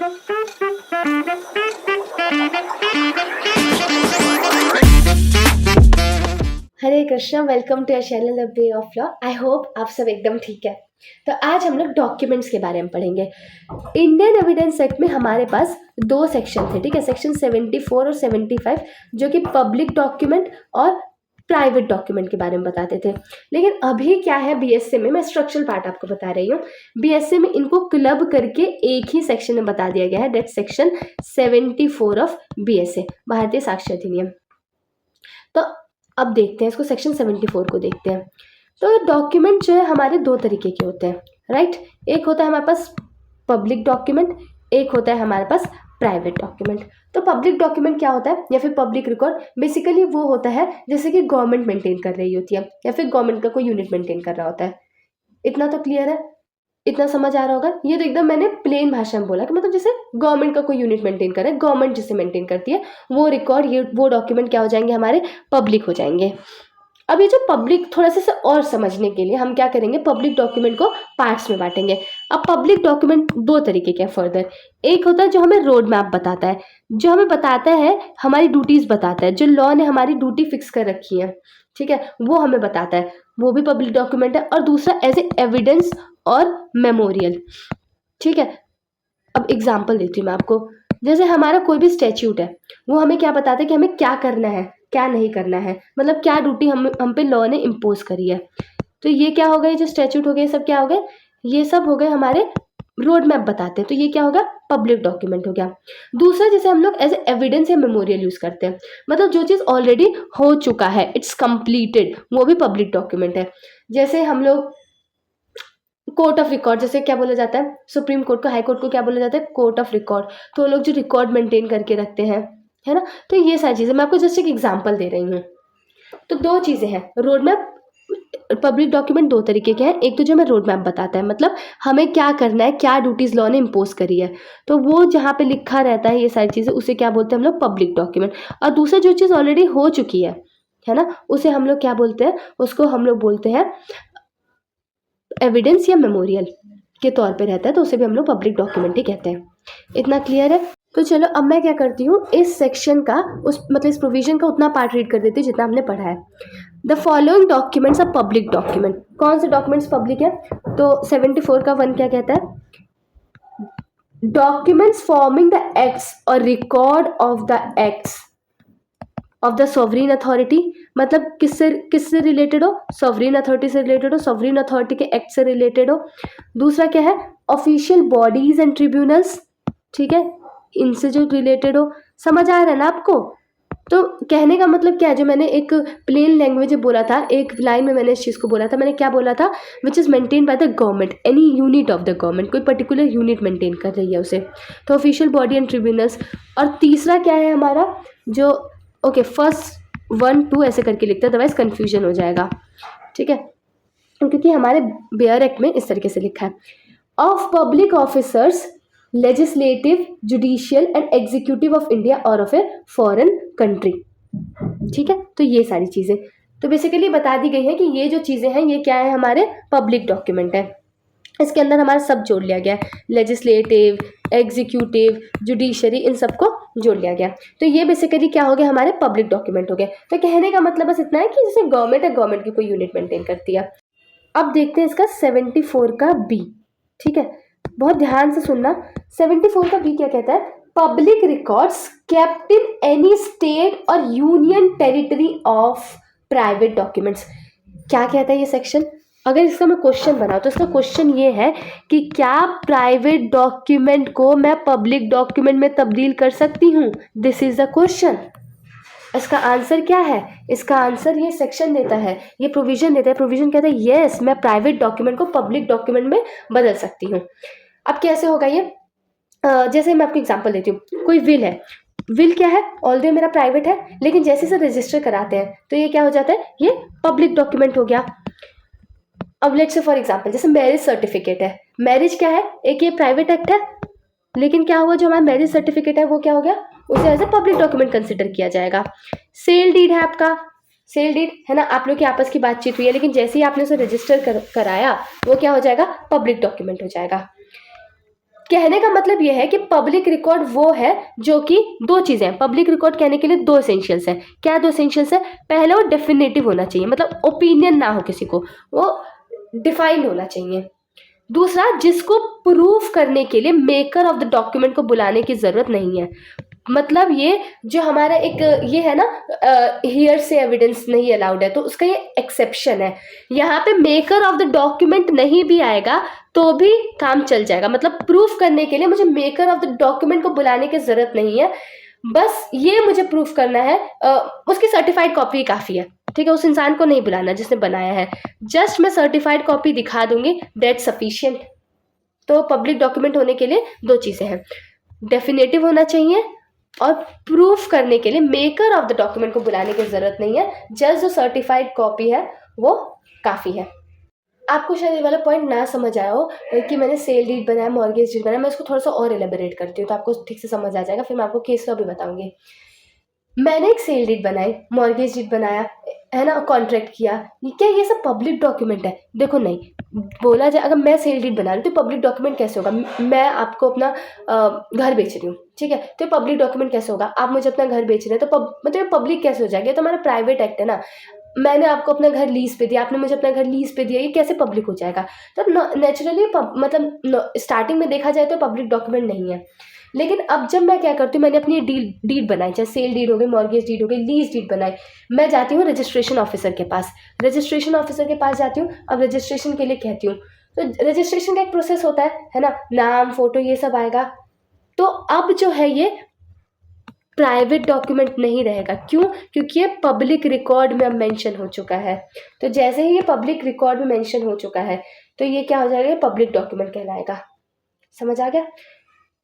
Hare Krishna, welcome to your channel the way of law. I hope आप सब एकदम ठीक है। तो आज हम लोग डॉक्यूमेंट्स के बारे में पढ़ेंगे। इंडियन एविडेंस एक्ट में हमारे पास दो सेक्शन थे, ठीक है, सेक्शन 74 और 75, जो कि पब्लिक डॉक्यूमेंट और प्राइवेट डॉक्यूमेंट के बारे में बताते थे। लेकिन अभी क्या है, बीएसए में, मैं स्ट्रक्चरल पार्ट आपको बता रही हूँ, बीएसए में इनको क्लब करके एक ही सेक्शन में बता दिया गया है, दैट सेक्शन 74 ऑफ बीएसए, भारतीय साक्ष्य अधिनियम। तो अब देखते हैं इसको, सेक्शन 74 को देखते हैं। तो डॉक्यूमेंट जो है हमारे दो तरीके के होते हैं, राइट। एक होता है हमारे पास पब्लिक डॉक्यूमेंट, एक होता है हमारे पास प्राइवेट डॉक्यूमेंट। तो पब्लिक डॉक्यूमेंट क्या होता है, या फिर पब्लिक रिकॉर्ड, बेसिकली वो होता है जैसे कि गवर्नमेंट मेंटेन कर रही होती है, या फिर गवर्नमेंट का कोई यूनिट मेंटेन कर रहा होता है। इतना तो क्लियर है, इतना समझ आ रहा होगा। ये तो एकदम मैंने प्लेन भाषा में बोला कि मतलब जैसे गवर्नमेंट का कोई यूनिट मेंटेन करे, गवर्नमेंट जिसे मेंटेन करती है, वो रिकॉर्ड, ये वो डॉक्यूमेंट क्या हो जाएंगे, हमारे पब्लिक हो जाएंगे। अब ये जो पब्लिक, थोड़ा सा और समझने के लिए हम क्या करेंगे, पब्लिक डॉक्यूमेंट को पार्ट्स में बांटेंगे। अब पब्लिक डॉक्यूमेंट दो तरीके के हैं फर्दर। एक होता है जो हमें रोड मैप बताता है, जो हमें बताता है हमारी ड्यूटीज बताता है, जो लॉ ने हमारी ड्यूटी फिक्स कर रखी है, ठीक है, वो हमें बताता है, वो भी पब्लिक डॉक्यूमेंट है। और दूसरा एज ए एविडेंस और मेमोरियल, ठीक है। अब एग्जाम्पल देती हूँ मैं आपको। जैसे हमारा कोई भी स्टैच्यूट है, वो हमें क्या बताता है कि हमें क्या करना है, क्या नहीं करना है, मतलब क्या ड्यूटी हम पे लॉ ने इम्पोज करी है। तो ये क्या हो गए, जो स्टैच्यूट हो गए, सब क्या हो गए, ये सब हो गए हमारे रोड मैप बताते हैं। तो ये क्या होगा, पब्लिक डॉक्यूमेंट हो गया। दूसरा जैसे हम लोग एज एविडेंस या मेमोरियल यूज करते हैं, मतलब जो चीज़ ऑलरेडी हो चुका है, इट्स कंप्लीटेड, वो भी पब्लिक डॉक्यूमेंट है। जैसे हम लोग कोर्ट ऑफ रिकॉर्ड, जैसे क्या बोला जाता है, सुप्रीम कोर्ट को, हाई कोर्ट को क्या बोला जाता है, कोर्ट ऑफ रिकॉर्ड। तो वो लोग जो रिकॉर्ड मेंटेन करके रखते हैं, है ना। तो ये सारी चीज़ें मैं आपको जस्ट एक एग्जांपल दे रही हूँ। तो दो चीज़ें हैं, रोड मैप, पब्लिक डॉक्यूमेंट दो तरीके के हैं। एक तो जो हमें रोड मैप बताता है, मतलब हमें क्या करना है, क्या ड्यूटीज लॉ ने इम्पोज करी है, तो वो जहाँ पे लिखा रहता है ये सारी चीज़ें, उसे क्या बोलते हैं हम लोग, पब्लिक डॉक्यूमेंट। और दूसरा जो चीज़ ऑलरेडी हो चुकी है ना, उसे हम लोग क्या बोलते हैं, उसको हम लोग बोलते हैं एविडेंस या मेमोरियल के तौर पे रहता है, तो उसे भी हम लोग पब्लिक डॉक्यूमेंट ही कहते हैं। इतना क्लियर है। तो चलो अब मैं क्या करती हूँ, इस सेक्शन का, उस मतलब इस प्रोविजन का उतना पार्ट रीड कर देती हूँ जितना हमने पढ़ा है। The following documents are public document. कौन से डॉक्यूमेंट्स पब्लिक है, तो 74 का 1 क्या कहता है, डॉक्यूमेंट्स फॉर्मिंग द एक्ट्स और record of the acts of the sovereign authority, मतलब किससे रिलेटेड हो, सॉवरीन अथॉरिटी से रिलेटेड हो, सॉवरीन अथॉरिटी के एक्ट से रिलेटेड हो। दूसरा क्या है, ऑफिशियल बॉडीज एंड ट्रिब्यूनल्स, ठीक है, इनसे जो रिलेटेड हो। समझ आ रहा है ना आपको। तो कहने का मतलब क्या है, जो मैंने एक प्लेन लैंग्वेज में बोला था, एक लाइन में मैंने इस चीज़ को बोला था, मैंने क्या बोला था, which is maintain by the government, any unit of the government, कोई पर्टिकुलर यूनिट मेंटेन कर रही है उसे, तो ऑफिशियल बॉडी एंड ट्रिब्यूनल्स। और तीसरा क्या है हमारा, जो ओके फर्स्ट 1 2 ऐसे करके लिखते हैं, अदरवाइज कन्फ्यूजन हो जाएगा, ठीक है, क्योंकि हमारे बेयर एक्ट में इस तरीके से लिखा है, of public officers, legislative, judicial and executive of India और ऑफ ए फॉरेन कंट्री, ठीक है। तो ये सारी चीज़ें तो बेसिकली बता दी गई हैं कि ये जो चीज़ें हैं ये क्या है, हमारे पब्लिक डॉक्यूमेंट है। इसके अंदर हमारा सब जोड़ लिया गया है, लेजिस्लेटिव, एग्जीक्यूटिव, जुडिशरी, इन सबको जोड़ लिया गया। तो ये बेसिकली क्या हो गया, हमारे पब्लिक डॉक्यूमेंट हो गए। तो कहने का मतलब बस इतना है कि जैसे गवर्नमेंट है, गवर्नमेंट की कोई यूनिट मेंटेन करती है। अब देखते हैं इसका 74 का बी, ठीक है, बहुत ध्यान से सुनना। 74 का बी क्या कहता है, public records kept in any state और union territory of private documents. क्या कहता है ये सेक्शन, अगर इसका मैं क्वेश्चन बनाऊँ तो इसका क्वेश्चन ये है कि क्या प्राइवेट डॉक्यूमेंट को मैं पब्लिक डॉक्यूमेंट में तब्दील कर सकती हूँ, दिस इज द क्वेश्चन। इसका आंसर क्या है, इसका आंसर ये सेक्शन देता है, ये प्रोविजन देता है। प्रोविजन कहता है यस, मैं प्राइवेट डॉक्यूमेंट को पब्लिक डॉक्यूमेंट में बदल सकती हूँ। अब कैसे होगा ये, जैसे मैं आपको एग्जांपल देती हूँ, कोई विल है, विल क्या है, ऑलरेडी मेरा प्राइवेट है, लेकिन जैसे इसे रजिस्टर कराते हैं तो ये क्या हो जाता है, ये पब्लिक डॉक्यूमेंट हो गया। अब लेट्स से फॉर एग्जांपल जैसे मैरिज सर्टिफिकेट है, मैरिज क्या है, एक ये प्राइवेट एक्ट है, लेकिन क्या हुआ, जो हमारा मैरिज सर्टिफिकेट है वो क्या हो गया, उसे as a public document consider किया जाएगा। सेल डीड है आपका, सेल डीड है ना, आप लोग की आपस की बातचीत हुई है, लेकिन जैसे ही आपने उसे रजिस्टर कराया वो क्या हो जाएगा, पब्लिक डॉक्यूमेंट हो जाएगा। कहने का मतलब यह है कि पब्लिक रिकॉर्ड वो है जो कि दो चीज़ें हैं। पब्लिक रिकॉर्ड कहने के लिए दो एसेंशियल्स हैं। क्या दो एसेंशियल्स है? पहले वो डेफिनेटिव होना चाहिए, मतलब ओपिनियन ना हो किसी को, वो डिफाइंड होना चाहिए। दूसरा, जिसको प्रूफ करने के लिए मेकर ऑफ द डॉक्यूमेंट को बुलाने की ज़रूरत नहीं है। मतलब ये जो हमारा एक ये है ना, हियर से एविडेंस नहीं अलाउड है, तो उसका ये एक्सेप्शन है। यहाँ पे मेकर ऑफ द डॉक्यूमेंट नहीं भी आएगा तो भी काम चल जाएगा। मतलब प्रूफ करने के लिए मुझे मेकर ऑफ द डॉक्यूमेंट को बुलाने की ज़रूरत नहीं है, बस ये मुझे प्रूफ करना है, उसकी सर्टिफाइड कॉपी काफ़ी है, ठीक है। उस इंसान को नहीं बुलाना जिसने बनाया है, जस्ट मैं सर्टिफाइड कॉपी दिखा दूंगी, दैट सफिशिएंट। तो पब्लिक डॉक्यूमेंट होने के लिए दो चीज़ें हैं, डेफिनेटिव होना चाहिए और प्रूफ करने के लिए मेकर ऑफ द डॉक्यूमेंट को बुलाने की ज़रूरत नहीं है, जस्ट जो सर्टिफाइड कॉपी है वो काफ़ी है। आपको शायद ये वाला पॉइंट ना समझ आया हो कि मैंने सेल डीड बनाया, मॉर्गेज डीड बनाया, मैं इसको थोड़ा सा और एलेबोरेट करती हूँ तो आपको ठीक से समझ आ जाएगा। फिर मैं आपको केस लॉ भी बताऊंगी। मैंने एक सेल डीड बनाई, मॉर्गेज डीड बनाया, है ना, कॉन्ट्रैक्ट किया, क्या ये सब पब्लिक डॉक्यूमेंट है? देखो नहीं, बोला जाए अगर मैं सेल डीड बना रही हूँ तो पब्लिक डॉक्यूमेंट कैसे होगा? मैं आपको अपना घर बेच रही हूँ, ठीक है, तो पब्लिक डॉक्यूमेंट कैसे होगा? आप मुझे अपना घर बेच रहे हैं तो मतलब पब्लिक कैसे हो जाएगा? ये तो हमारा प्राइवेट एक्ट है ना। मैंने आपको अपना घर लीज पे दिया, आपने मुझे अपना घर लीज पे दिया, ये कैसे पब्लिक हो जाएगा? तो नेचुरली मतलब स्टार्टिंग में देखा जाए तो पब्लिक डॉक्यूमेंट नहीं है। लेकिन अब जब मैं क्या करती हूँ, मैंने अपनी डीड बनाई, चाहे सेल डीड हो गई, मॉर्गेज डीड हो गई, लीज डीड बनाई, मैं जाती हूँ रजिस्ट्रेशन ऑफिसर के पास। रजिस्ट्रेशन ऑफिसर के पास जाती हूँ, अब रजिस्ट्रेशन के लिए कहती हूँ, तो रजिस्ट्रेशन का एक प्रोसेस होता है ना, नाम, फोटो, ये सब आएगा। तो अब जो है ये प्राइवेट डॉक्यूमेंट नहीं रहेगा। क्यों? क्योंकि ये पब्लिक रिकॉर्ड में अब मेंशन हो चुका है। तो जैसे ही ये पब्लिक रिकॉर्ड में मेंशन हो चुका है तो ये क्या हो जाएगा? ये पब्लिक डॉक्यूमेंट कहलाएगा। समझ आ गया?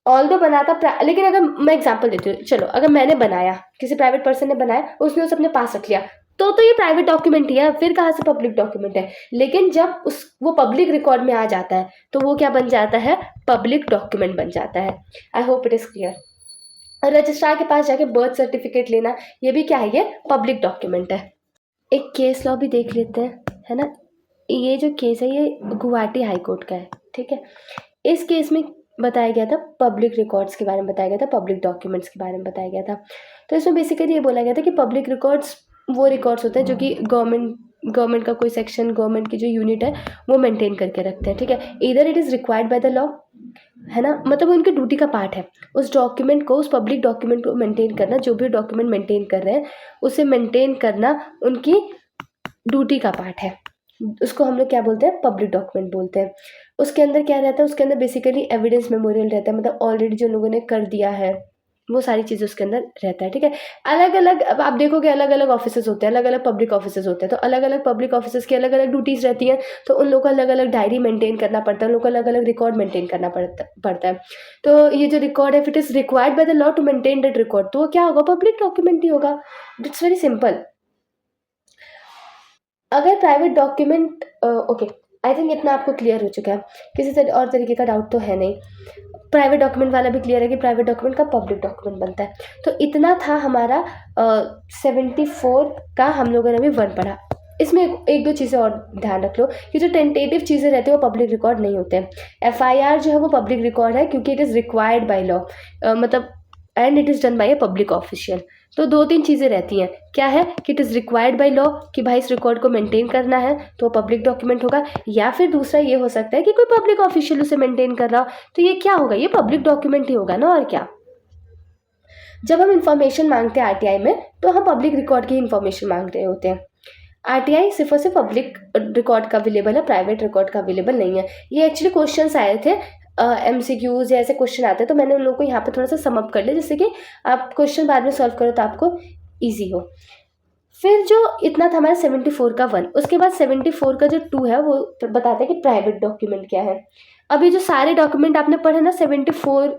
ऑल्दो बनाता, लेकिन अगर मैं एग्जांपल देती हूँ, चलो अगर मैंने बनाया, किसी प्राइवेट पर्सन ने बनाया, उसने उसे अपने पास रख लिया, तो ये प्राइवेट डॉक्यूमेंट ही है, फिर कहाँ से पब्लिक डॉक्यूमेंट है? लेकिन जब वो पब्लिक रिकॉर्ड में आ जाता है तो वो क्या बन जाता है? पब्लिक डॉक्यूमेंट बन जाता है। आई होप इट इज क्लियर। और रजिस्ट्रार के पास जाके बर्थ सर्टिफिकेट लेना, ये भी क्या है? ये पब्लिक डॉक्यूमेंट है। एक केस लॉ भी देख लेते हैं, है ना। ये जो केस है ये गुवाहाटी हाई कोर्ट का है, ठीक है। इस केस में बताया गया था पब्लिक रिकॉर्ड्स के बारे में, बताया गया था पब्लिक डॉक्यूमेंट्स के बारे में बताया गया था। तो इसमें बेसिकली ये बोला गया था कि पब्लिक रिकॉर्ड्स वो रिकॉर्ड्स होते हैं जो कि गवर्नमेंट का कोई सेक्शन, गवर्नमेंट की जो यूनिट है वो मेंटेन करके रखते हैं, ठीक है। इधर it is required by the law, है ना, मतलब वो उनकी ड्यूटी का पार्ट है। उस डॉक्यूमेंट को, उस पब्लिक डॉक्यूमेंट को मेंटेन करना, जो भी डॉक्यूमेंट मेंटेन कर रहे हैं उसे मेंटेन करना उनकी ड्यूटी का पार्ट है। उसको हम लोग क्या बोलते हैं? पब्लिक डॉक्यूमेंट बोलते हैं। उसके अंदर क्या रहता है? उसके अंदर बेसिकली एविडेंस मेमोरियल रहता है, मतलब ऑलरेडी जो लोगों ने कर दिया है वो सारी चीज़ें उसके अंदर रहता है, ठीक है। अलग अलग, अब आप देखोगे अलग अलग ऑफिसेज होते हैं, अलग अलग पब्लिक ऑफिसेज होते हैं, तो अलग अलग पब्लिक ऑफिसेज की अलग अलग ड्यूटीज़ रहती हैं, तो उन लोगों को अलग अलग डायरी मेंटेन करना पड़ता है, उन लोगों को अलग अलग रिकॉर्ड मेंटेन करना पड़ता है। तो ये जो रिकॉर्ड है, it is required by the law to maintain that record, तो वो क्या होगा? पब्लिक डॉक्यूमेंट ही होगा। It's very simple. अगर private document, okay, I think इतना आपको क्लियर हो चुका है, किसी और तरीके का डाउट तो है नहीं। प्राइवेट डॉक्यूमेंट वाला भी क्लियर है कि प्राइवेट डॉक्यूमेंट का पब्लिक डॉक्यूमेंट बनता है। तो इतना था हमारा 74 का, हम लोगों ने अभी 1 पढ़ा। इसमें एक दो चीज़ें और ध्यान रख लो कि जो टेंटेटिव चीज़ें रहती हैं वो पब्लिक रिकॉर्ड नहीं होते हैं। FIR जो है वो पब्लिक रिकॉर्ड है क्योंकि it is required by law, मतलब and it is done by a public official. तो 2-3 चीज़ें रहती हैं, क्या है कि it is required by law कि भाई इस रिकॉर्ड को मेंटेन करना है तो पब्लिक डॉक्यूमेंट होगा, या फिर दूसरा ये हो सकता है कि कोई पब्लिक ऑफिशियल उसे मेंटेन कर रहा हो, तो ये क्या होगा? ये पब्लिक डॉक्यूमेंट ही होगा ना, और क्या। जब हम इंफॉर्मेशन मांगते हैं RTI में तो हम पब्लिक रिकॉर्ड की इंफॉर्मेशन मांग रहे होते हैं। RTI सिर्फ और सिर्फ पब्लिक रिकॉर्ड का अवेलेबल है, प्राइवेट रिकॉर्ड का अवेलेबल नहीं है। ये एक्चुअली क्वेश्चंस आए थे, MCQs या ऐसे क्वेश्चन आते हैं, तो मैंने उन लोगों को यहाँ पे थोड़ा सा सम अप कर लिया जिससे कि आप क्वेश्चन बाद में सॉल्व करो तो आपको ईजी हो। फिर जो इतना था हमारा 74 का 1, उसके बाद 74 का जो 2 है वो बताता है कि प्राइवेट डॉक्यूमेंट क्या है। अब ये जो सारे डॉक्यूमेंट आपने पढ़े ना 74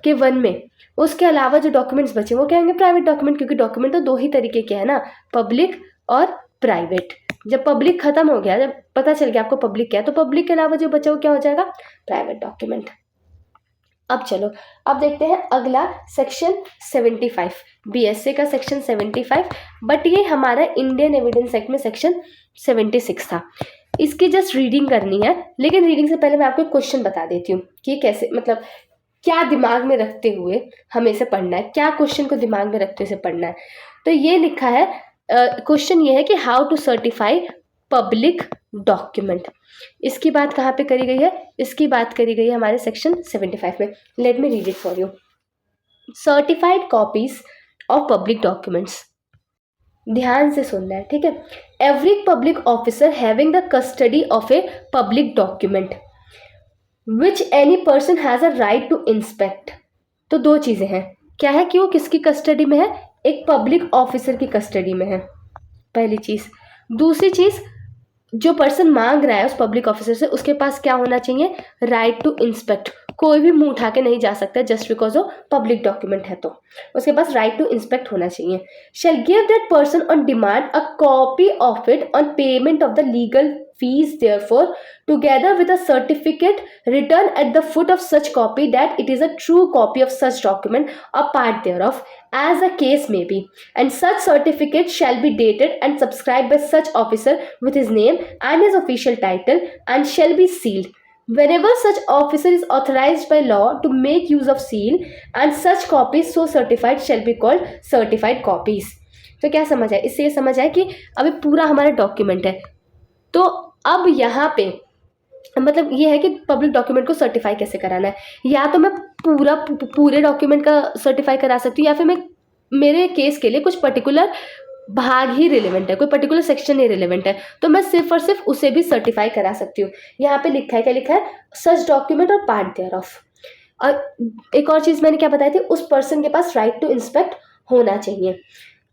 के 1 में, उसके अलावा जो डॉक्यूमेंट्स बचे वो क्या होंगे? प्राइवेट डॉक्यूमेंट, क्योंकि डॉक्यूमेंट तो 2 ही तरीके के हैं ना, पब्लिक और प्राइवेट। जब पब्लिक खत्म हो गया, जब पता चल गया आपको पब्लिक क्या है, तो पब्लिक के अलावा जो बचा वो क्या हो जाएगा? Private document. अब चलो, अब देखते हैं अगला सेक्शन 75, BSA का सेक्शन 75, बट ये हमारा इंडियन एविडेंस एक्ट में सेक्शन 76 था। इसकी जस्ट रीडिंग करनी है, लेकिन रीडिंग से पहले मैं आपको एक क्वेश्चन बता देती हूँ कि कैसे, मतलब क्या दिमाग में रखते हुए हमें इसे पढ़ना है, क्या क्वेश्चन को दिमाग में रखते हुए इसे पढ़ना है। तो ये लिखा है, क्वेश्चन ये है कि how to certify public document. इसकी बात कहाँ पे करी गई है? इसकी बात करी गई है हमारे सेक्शन 75 में। Let me read it for you. Certified copies of public documents, ध्यान से सुनना है, ठीक है। Every public officer having the custody of a public document which any person has a right to inspect. तो दो चीजें हैं, क्या है कि वो किसकी कस्टडी में है? एक पब्लिक ऑफिसर की कस्टडी में है, पहली चीज। दूसरी चीज, जो पर्सन मांग रहा है उस पब्लिक ऑफिसर से, उसके पास क्या होना चाहिए? Right to inspect. कोई भी मुंह उठा के नहीं जा सकता जस्ट बिकॉज वो पब्लिक डॉक्यूमेंट है, तो उसके पास राइट टू इंस्पेक्ट होना चाहिए। Shall give that person on demand a copy of it on payment of the legal fees, therefore together with a certificate written at the foot of such copy that it is a true copy of such document or part thereof, as the case may be, and such certificate shall be dated and subscribed by such officer with his name and his official title, and shall be sealed whenever such officer is authorized by law to make use of seal, and such copies so certified shall be called certified copies। तो क्या समझ आया? इससे ये समझ आया कि अभी पूरा हमारा डॉक्यूमेंट है, तो अब यहाँ पे मतलब ये है कि पब्लिक डॉक्यूमेंट को सर्टिफाई कैसे कराना है। या तो मैं पूरे डॉक्यूमेंट का सर्टिफाई करा सकती हूँ, या फिर मैं, मेरे केस के लिए कुछ पर्टिकुलर भाग ही रिलेवेंट है, कोई पर्टिकुलर सेक्शन ही रिलेवेंट है, तो मैं सिर्फ और सिर्फ उसे भी सर्टिफाई करा सकती हूँ। यहाँ पे लिखा है, क्या लिखा है? सच डॉक्यूमेंट और पार्ट देयर ऑफ। और एक और चीज़ मैंने क्या बताई थी, उस पर्सन के पास राइट टू इंस्पेक्ट होना चाहिए।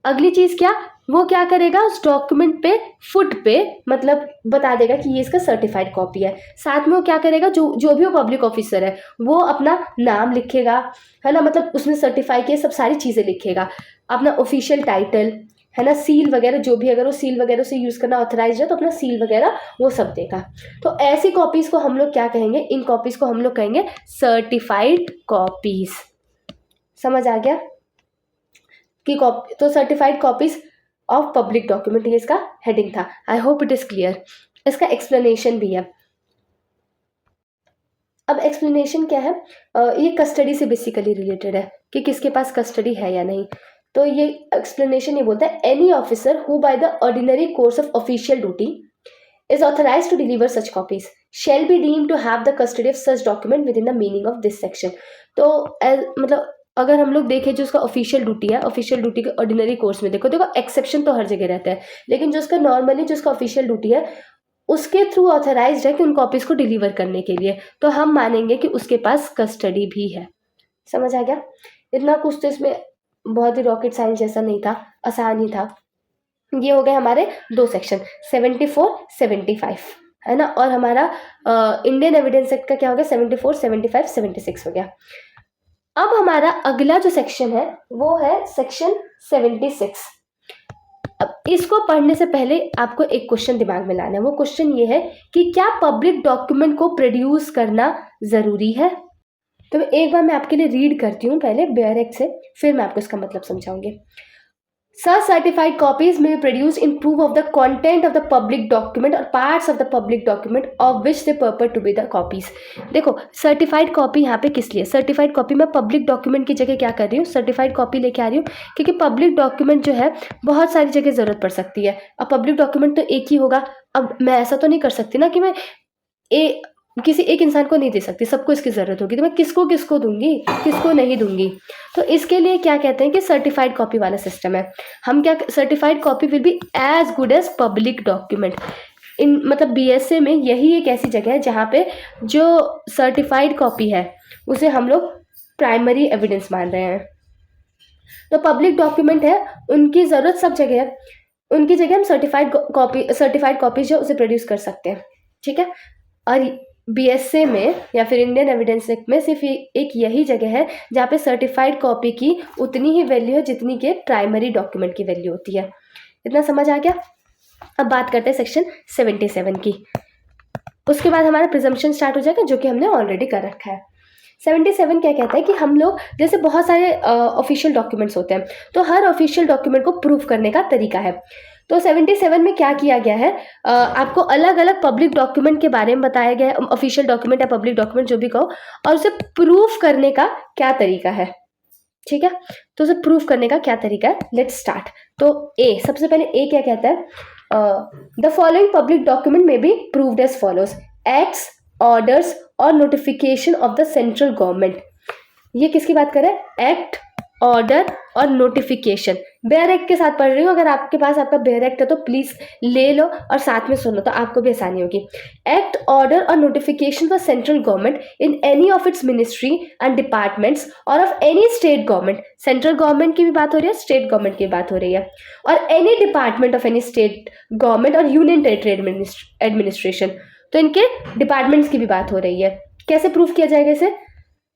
अगली चीज़ क्या, वो क्या करेगा? उस डॉक्यूमेंट पे फुट पे मतलब बता देगा कि ये इसका सर्टिफाइड कॉपी है। साथ में वो क्या करेगा, जो भी वो पब्लिक ऑफिसर है वो अपना नाम लिखेगा, है ना, मतलब उसने सर्टिफाई किए सब सारी चीज़ें लिखेगा, अपना ऑफिशियल टाइटल, है ना, सील वगैरह, जो भी अगर वो सील वगैरह से यूज़ करना ऑथराइज है तो अपना सील वगैरह वो सब देगा। तो ऐसी कॉपीज़ को हम लोग क्या कहेंगे? इन कॉपीज़ को हम लोग कहेंगे सर्टिफाइड कॉपीज़। समझ आ गया कि कॉपी, तो certified copies of public document, ये इसका हेडिंग था। आई होप इट इज क्लियर। इसका एक्सप्लेनेशन भी है। अब एक्सप्लेनेशन क्या है? ये कस्टडी से बेसिकली रिलेटेड है कि किसके पास कस्टडी है या नहीं। तो ये एक्सप्लेनेशन ये बोलता है, any officer who by the ordinary course of official duty is authorized to deliver such copies shall be deemed to have the custody of such document within the meaning of this section। तो मतलब अगर हम लोग देखें जो उसका official duty है, official duty के ऑर्डिनरी कोर्स में देखो एक्सेप्शन तो हर जगह रहता है, लेकिन जो उसका नॉर्मली जो उसका ऑफिशियल ड्यूटी है उसके थ्रू ऑथराइज्ड है कि उन कॉपीज़ को डिलीवर करने के लिए, तो हम मानेंगे कि उसके पास कस्टडी भी है। समझ आ गया? इतना कुछ तो इसमें बहुत ही रॉकेट साइंस जैसा नहीं था, आसान ही था। ये हो गए हमारे दो सेक्शन 74, 75, है ना, और हमारा इंडियन एविडेंस एक्ट का क्या हो गया? 74, 75, 76 हो गया। अब हमारा अगला जो सेक्शन है वो है सेक्शन 76। अब इसको पढ़ने से पहले आपको एक क्वेश्चन दिमाग में लाना है। वो क्वेश्चन ये है कि क्या पब्लिक डॉक्यूमेंट को प्रोड्यूस करना ज़रूरी है? तो एक बार मैं आपके लिए रीड करती हूँ पहले बेयर एक्ट से, फिर मैं आपको इसका मतलब समझाऊंगी। Such certified copies may be produced in proof of the content of the public document or parts of the public document of which they purport to be the copies। देखो certified copy यहाँ पे किस लिए? Certified copy मैं public document की जगह क्या कर रही हूँ? सर्टिफाइड कॉपी लेके आ रही हूँ, क्योंकि पब्लिक डॉक्यूमेंट जो है बहुत सारी जगह ज़रूरत पड़ सकती है। अब पब्लिक डॉक्यूमेंट तो एक ही होगा, अब मैं ऐसा तो नहीं कर सकती ना कि मैं किसी एक इंसान को नहीं दे सकती, सबको इसकी ज़रूरत होगी, तो मैं किसको किसको दूंगी, किसको नहीं दूंगी। तो इसके लिए क्या कहते हैं कि सर्टिफाइड कॉपी वाला सिस्टम है। हम क्या, certified copy will be as good as public document. In मतलब बीएसए में यही एक ऐसी जगह है जहाँ पे जो सर्टिफाइड कॉपी है उसे हम लोग प्राइमरी एविडेंस मान रहे हैं। तो पब्लिक डॉक्यूमेंट है, उनकी ज़रूरत सब जगह है, उनकी जगह हम सर्टिफाइड कॉपी जो उसे प्रोड्यूस कर सकते हैं, ठीक है। और बीएसए में या फिर इंडियन एविडेंस एक्ट में सिर्फ एक यही जगह है जहाँ पे सर्टिफाइड कॉपी की उतनी ही वैल्यू है जितनी के प्राइमरी डॉक्यूमेंट की वैल्यू होती है। इतना समझ आ गया? अब बात करते हैं सेक्शन 77 की। उसके बाद हमारा प्रिजम्पशन स्टार्ट हो जाएगा, जो कि हमने ऑलरेडी कर रखा है। 77 क्या कहता है कि हम लोग जैसे बहुत सारे ऑफिशियल डॉक्यूमेंट्स होते हैं, तो हर ऑफिशियल डॉक्यूमेंट को प्रूफ करने का तरीका है। तो 77 में क्या किया गया है, आपको अलग अलग पब्लिक डॉक्यूमेंट के बारे में बताया गया है, ऑफिशियल डॉक्यूमेंट या पब्लिक डॉक्यूमेंट जो भी कहो, और उसे प्रूफ करने का क्या तरीका है, ठीक है। तो उसे प्रूफ करने का क्या तरीका है, लेट्स स्टार्ट। तो ए, सबसे पहले ए क्या कहता है, the following public document may be proved as follows, acts, orders और notification of the central government. ये किसकी बात कर रहे हैं, एक्ट, ऑर्डर और नोटिफिकेशन। बेयर एक्ट के साथ पढ़ रही हूँ, अगर आपके पास आपका बेयर एक्ट है तो प्लीज ले लो और साथ में सुनो तो आपको भी आसानी होगी। एक्ट, ऑर्डर और notification for central government in any of its ministry and departments और of any state government, central government की भी बात हो रही है, स्टेट गवर्नमेंट की बात हो रही है, और any department of any state government और यूनियन टेरिटरी एडमिनिस्ट्रेशन, तो इनके डिपार्टमेंट्स की भी बात हो रही है। कैसे प्रूफ किया जाएगा इसे,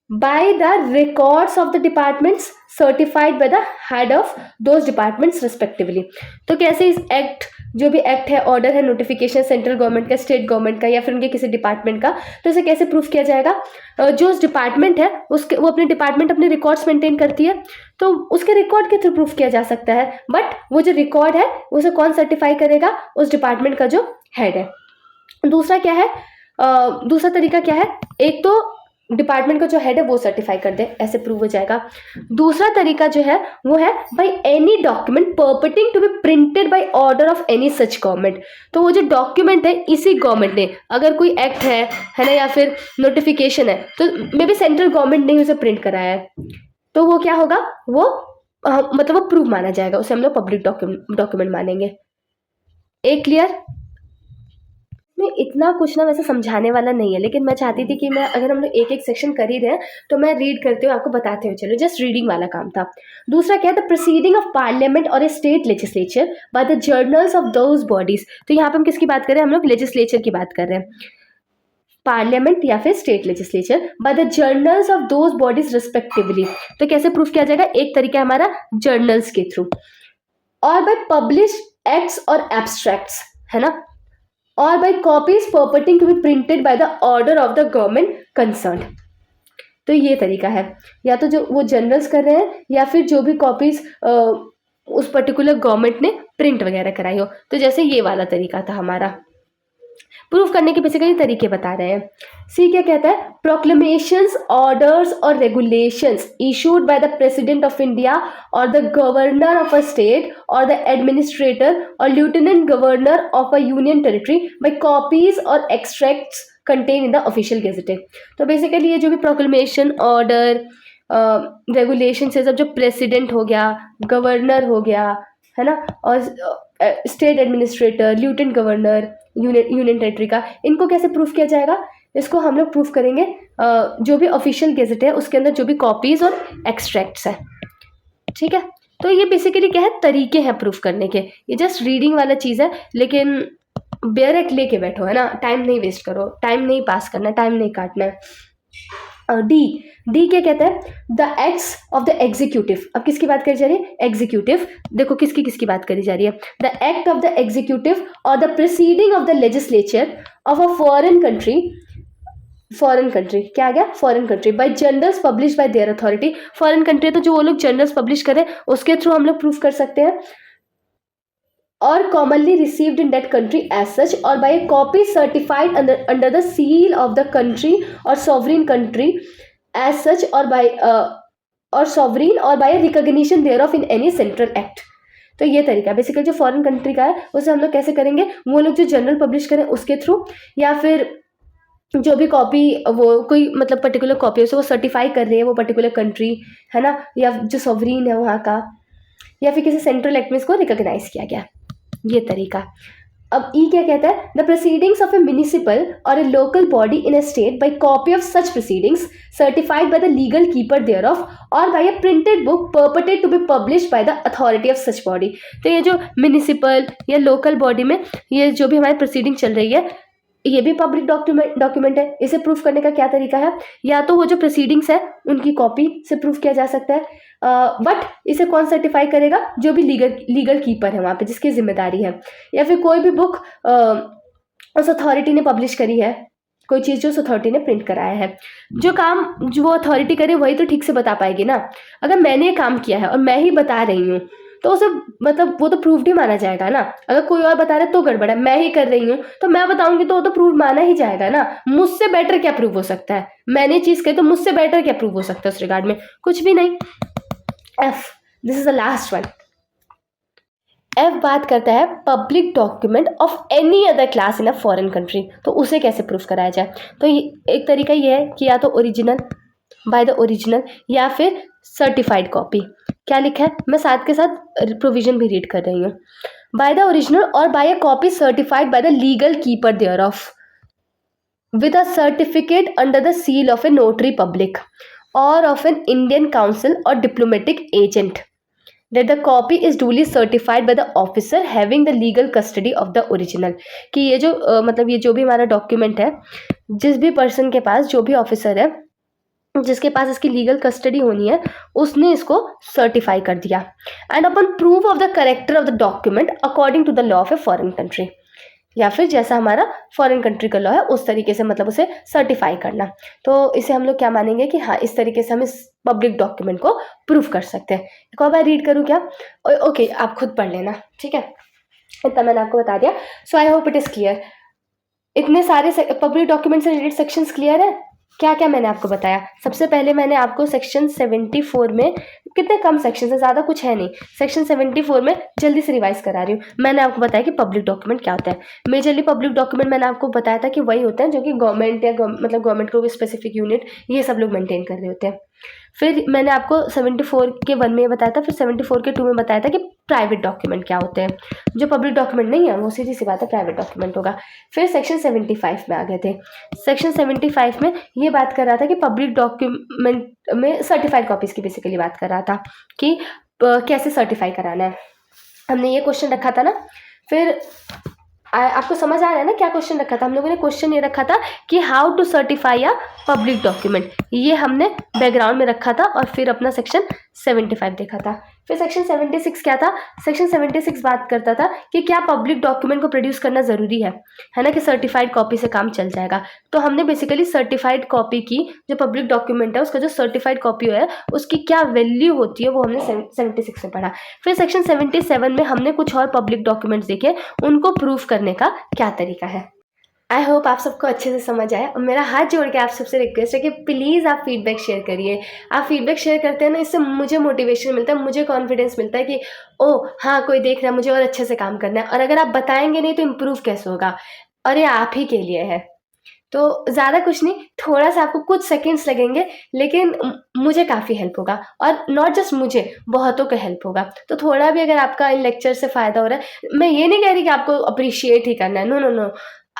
by the records of the departments certified by the head of those departments respectively। तो कैसे इस एक्ट, जो भी एक्ट है, ऑर्डर है, नोटिफिकेशन सेंट्रल गवर्नमेंट का, स्टेट गवर्नमेंट का या फिर उनके किसी डिपार्टमेंट का, तो इसे कैसे प्रूफ किया जाएगा, जो उस डिपार्टमेंट है उसके, वो अपने डिपार्टमेंट अपने रिकॉर्ड्स मेंटेन करती है, तो उसके रिकॉर्ड के थ्रू प्रूफ किया जा सकता है। बट वो जो रिकॉर्ड है उसे कौन सर्टिफाई करेगा, उस डिपार्टमेंट का जो हेड है। दूसरा क्या है, दूसरा तरीका क्या है, एक तो डिपार्टमेंट का जो हेड है वो सर्टिफाई कर दे, ऐसे प्रूव हो जाएगा। दूसरा तरीका जो है वो है by any document purporting to be printed by order of any such government. तो वो जो डॉक्यूमेंट है इसी गवर्नमेंट ने, अगर कोई एक्ट है ना, या फिर नोटिफिकेशन है, तो मे बी सेंट्रल गवर्नमेंट ने उसे प्रिंट कराया है, तो वो क्या होगा, वो मतलब वो प्रूव माना जाएगा, उसे हम लोग पब्लिक डॉक्यूमेंट मानेंगे। एक क्लियर, में इतना कुछ ना वैसे समझाने वाला नहीं है, लेकिन मैं चाहती थी कि मैं, अगर हम लोग एक एक सेक्शन कर ही रहे हैं तो मैं रीड करते हुए आपको बताते हुए चलो, जस्ट रीडिंग वाला काम था। दूसरा क्या है, द प्रोसीडिंग ऑफ पार्लियामेंट और a state legislature by the journals of those bodies. तो यहाँ पे हम किसकी बात कर रहे हैं, हम लोग लेजिस्लेचर की बात कर रहे हैं, पार्लियामेंट या फिर state legislature by the journals of those bodies respectively. तो कैसे प्रूफ किया जाएगा, एक तरीका हमारा जर्नल्स के थ्रू, और बाय पब्लिश एक्ट्स और एब्स्ट्रैक्ट्स, है ना, और by copies purporting to be printed by the order of the government concerned। तो ये तरीका है, या तो जो वो जनरल्स कर रहे हैं या फिर जो भी कॉपीज उस पर्टिकुलर गवर्नमेंट ने प्रिंट वगैरह कराई हो, तो जैसे ये वाला तरीका था हमारा। प्रूफ करने के बेसिकली तरीके बता रहे हैं। सी क्या कहता है, प्रोक्लेमेशंस, ऑर्डर्स और regulations issued by the president of India और the governor of a state और द एडमिनिस्ट्रेटर और lieutenant governor of a union territory by copies और extracts contain in the official gazetted. तो बेसिकली ये जो भी proclamation, order, regulation से सब, जो प्रेसिडेंट हो गया, गवर्नर हो गया, है ना, और state administrator, lieutenant governor, union territory का, इनको कैसे प्रूफ किया जाएगा, इसको हम लोग प्रूफ करेंगे जो भी ऑफिशियल गेजेट है उसके अंदर जो भी कॉपीज और एक्सट्रैक्ट्स है, ठीक है। तो ये बेसिकली क्या है, तरीके हैं प्रूफ करने के, ये जस्ट रीडिंग वाला चीज़ है, लेकिन बेयर एक्ट लेके बैठो, है ना, टाइम नहीं वेस्ट करो, टाइम नहीं पास करना, टाइम नहीं काटना है। डी क्या कहता है, the acts of the executive. अब किसकी बात करी जा रही है, एग्जीक्यूटिव। देखो किसकी बात करी जा रही है, the act of the executive और the proceeding of the legislature of a foreign country, क्या आ गया, foreign country, by journals publish by their authority. Foreign country तो जो वो लोग जर्नल्स पब्लिश करें उसके थ्रू हम लोग प्रूफ कर सकते हैं, और commonly received in that country as such, और by a copy certified under the seal of the country और सॉवरेन कंट्री एज सच, और बाय और सॉवरेन और by recognition thereof in any central act. तो ये तरीका basically जो foreign country का है उसे हम लोग कैसे करेंगे, वो लोग जो जर्नल पब्लिश करें उसके थ्रू, या फिर जो भी कॉपी, वो कोई मतलब पर्टिकुलर कॉपी है वो सर्टिफाई कर रही है वो पर्टिकुलर कंट्री, है ना, या जो सॉवरेन है वहाँ का, या फिर किसी सेंट्रल एक्ट में इसको रिकॉग्नाइज किया गया, ये तरीका। अब ई क्या कहता है, the proceedings of a municipal और a local body in a state by copy of such proceedings certified by the legal keeper thereof और by a printed book purported to be publish by the authority of such body. तो ये जो municipal या local body में ये जो भी हमारी प्रोसीडिंग चल रही है, ये भी पब्लिक डॉक्यूमेंट है। इसे प्रूफ करने का क्या तरीका है, या तो वो जो प्रोसीडिंग्स है उनकी कॉपी से प्रूफ किया जा सकता है, बट इसे कौन सर्टिफाई करेगा, जो भी लीगल कीपर है वहाँ पे जिसकी जिम्मेदारी है, या फिर कोई भी बुक उस अथॉरिटी ने पब्लिश करी है, कोई चीज़ जो उस अथॉरिटी ने प्रिंट कराया है। जो काम जो वो अथॉरिटी करे वही तो ठीक से बता पाएगी ना। अगर मैंने काम किया है और मैं ही बता रही हूँ तो उसे मतलब वो तो प्रूव्ड ही माना जाएगा ना। अगर कोई और बता रहा है तो गड़बड़ है, मैं ही कर रही हूँ तो मैं बताऊंगी तो वो तो प्रूव माना ही जाएगा ना। मुझसे बेटर क्या प्रूव हो सकता है, मैंने चीज कही तो मुझसे बेटर क्या प्रूव हो सकता है उस रिगार्ड में, कुछ भी नहीं। F, this is the last one. F बात करता है public document of any other class in a foreign country, तो उसे कैसे प्रूफ कराया जाए। तो एक तरीका ये है कि या तो ओरिजिनल, बाय द ओरिजिनल, या फिर सर्टिफाइड कॉपी। क्या लिखा है, मैं साथ के साथ प्रोविजन भी रीड कर रही हूँ। बाय द ओरिजिनल और by a copy certified by the legal keeper thereof with a certificate under the seal of a notary public or of an Indian council or diplomatic agent, that the copy is duly certified by the officer having the legal custody of the original। कि ये जो मतलब ये जो भी हमारा document है, जिस भी पर्सन के पास, जो भी ऑफिसर है जिसके पास इसकी लीगल कस्टडी होनी है, उसने इसको सर्टिफाई कर दिया। And upon proof of the character of the document according to the law of a foreign country, या फिर जैसा हमारा फॉरेन कंट्री का लॉ है उस तरीके से मतलब उसे सर्टिफाई करना। तो इसे हम लोग क्या मानेंगे कि हाँ इस तरीके से हम इस पब्लिक डॉक्यूमेंट को प्रूफ कर सकते हैं। एक और बार रीड करूँ क्या? ओके, आप खुद पढ़ लेना, ठीक है, इतना मैंने आपको बता दिया। So I hope it is clear. इतने सारे पब्लिक डॉक्यूमेंट से रिलेटेड सेक्शंस क्लियर है? क्या क्या मैंने आपको बताया? सबसे पहले मैंने आपको सेक्शन 74 में, कितने कम सेक्शन है, ज़्यादा कुछ है नहीं, सेक्शन 74 में जल्दी से रिवाइज करा रही हूँ। मैंने आपको बताया कि पब्लिक डॉक्यूमेंट क्या होता है। मेजरली पब्लिक डॉक्यूमेंट मैंने आपको बताया था कि वही होते हैं जो कि गवर्नमेंट या मतलब गवर्नमेंट को स्पेसिफिक यूनिट ये सब लोग मेंटेन कर रहे होते हैं। फिर मैंने आपको 74 के 1 में बताया था, फिर 74 के 2 में बताया था कि प्राइवेट डॉक्यूमेंट क्या होते हैं। जो पब्लिक डॉक्यूमेंट नहीं है वो सीधी सी बात है प्राइवेट डॉक्यूमेंट होगा। फिर सेक्शन 75 में आ गए थे। सेक्शन 75 में ये बात कर रहा था कि पब्लिक डॉक्यूमेंट में सर्टिफाइड कॉपीज़ की बेसिकली बात कर रहा था कि कैसे सर्टिफाई कराना है। हमने ये क्वेश्चन रखा था ना। फिर आपको समझ आ रहा है ना क्या क्वेश्चन रखा था हम लोगों ने? क्वेश्चन ये रखा था कि how to certify a public document, ये हमने बैकग्राउंड में रखा था। और फिर अपना सेक्शन 75 देखा था। फिर सेक्शन 76 क्या था? सेक्शन 76 बात करता था कि क्या पब्लिक डॉक्यूमेंट को प्रोड्यूस करना ज़रूरी है ना, कि सर्टिफाइड कॉपी से काम चल जाएगा। तो हमने बेसिकली सर्टिफाइड कॉपी की, जो पब्लिक डॉक्यूमेंट है उसका जो सर्टिफाइड कॉपी है उसकी क्या वैल्यू होती है वो हमने 76 में पढ़ा। फिर सेक्शन 77 में हमने कुछ और पब्लिक डॉक्यूमेंट्स देखे, उनको प्रूफ करने का क्या तरीका है। आई होप आप सबको अच्छे से समझ आया। और मेरा हाथ जोड़ के आप सबसे रिक्वेस्ट है कि प्लीज़ आप फीडबैक शेयर करिए। आप फीडबैक शेयर करते हैं ना, इससे मुझे मोटिवेशन मिलता है, मुझे कॉन्फिडेंस मिलता है कि ओह हाँ कोई देख रहा है, मुझे और अच्छे से काम करना है। और अगर आप बताएंगे नहीं तो इम्प्रूव कैसे होगा, और ये आप ही के लिए है। तो ज़्यादा कुछ नहीं, थोड़ा सा आपको कुछ सेकंड्स लगेंगे, लेकिन मुझे काफ़ी हेल्प होगा। और नॉट जस्ट मुझे, बहुतों का हेल्प होगा। तो थोड़ा भी अगर आपका इन लेक्चर से फ़ायदा हो रहा है, मैं ये नहीं कह रही कि आपको अप्रिशिएट ही करना है, नो नो नो,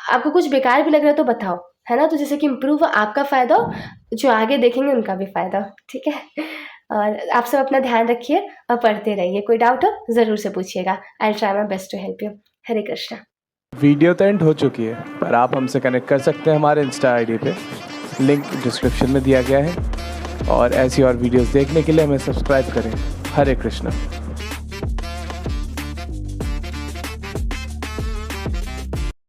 आपको कुछ बेकार भी लग रहा है तो बताओ, है ना, तो जैसे कि इम्प्रूव आपका फ़ायदा हो, जो आगे देखेंगे उनका भी फ़ायदा हो, ठीक है। और आप सब अपना ध्यान रखिए और पढ़ते रहिए। कोई डाउट हो ज़रूर से पूछिएगा। I try my best to help you. Hare Krishna. Video तो एंड हो चुकी है, पर आप हमसे कनेक्ट कर सकते हैं हमारे इंस्टा आईडी पे, लिंक डिस्क्रिप्शन में दिया गया है। और ऐसी और वीडियोस देखने के लिए हमें सब्सक्राइब करें। हरे कृष्णा।